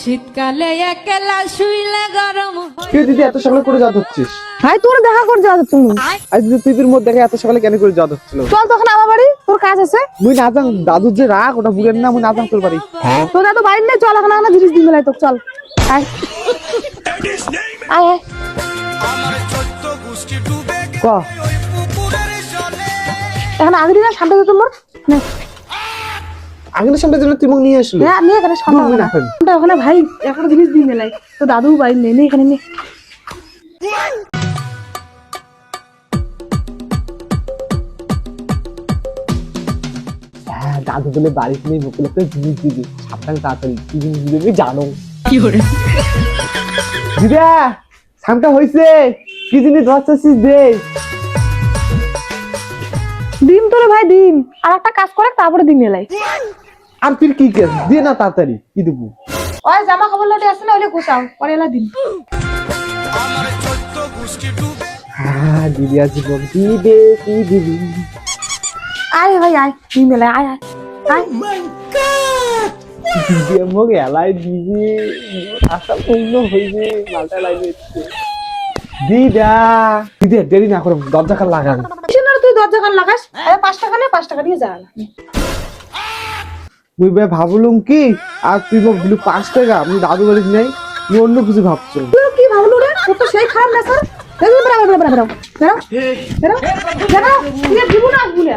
শীতকালে একলা শুইলে গরম কে দিদি এত সকালে করে যাওয়া হচ্ছিস? ভাই তোর দেখা করে যাওয়া তুমি। আজ দিদি তুই তোর মধ্যে দেখে এত সকালে কেন করে যাওয়া হচ্ছিল? চল তখন আমার বাড়ি, তোর কাজ আছে। মুই না জান দাদুর যে রাগ ওটা বুঝেন না, মুই না জান তোর বাড়ি। তোর দাদু বাড়ি নেই, চল এখন আমরা জিনিস দিয়ে মেলাই তোকে, চল আয় আয় আয়। ক এখন আগে দিন শান্তি তো তোমার নে। আগের সামনে জন্য তুই মুখ নিয়ে আসলো। হ্যাঁ নে এখানে শান্তি মুই না খাই। ওখানে ভাই এখন জিনিস দিয়ে মেলাই, তো দাদু বাড়ি নেই, নে এখানে নে। হ্যাঁ দাদু বলে বাড়িতে নেই, মুখে একটা জিনিস দিবি, সাবধানে তাড়াতাড়ি কি জিনিস দিবি জানো? কি করে দিদা সামটা হইছে, কি জিনিস ধরছিস দে। ডিম তোরে ভাই ডিম, আর একটা কাজ করে তারপরে ডিম মেলাই। আর তুই কি কেস দিয়ে না তাড়াতাড়ি কি দেবো? ওই জামা কাপড় লটে আসে না, ওলে গোছাও পরে এলা দিন। হ্যাঁ দিদি আজ বল দিবে কি দিবি? আয় ভাই আয় ডিম মেলাই, আয় আয় আয়। দিদি মোক এলাই দিবি, আশা পূর্ণ হইবে, মালটা লাগবে। দিদা দিদি দেরি না করে দরজা কাল লাগান। তুই দরজা কান লাগাস, 5 টাকা নে, 5 টাকা দিয়ে যা। মুই বে ভাবলুম কি, আর তুই মোক দিলু 5 টাকা, আমি দাদু বাড়ি নাই, তুই অন্য কিছু ভাবছো। তুই কি ভাবলু রে? তোর তো সেই খারাপ না স্যার। বেরো বেরো বেরো বেরো বেরো বেরো বেরো বেরো, তুই দিব না বলে।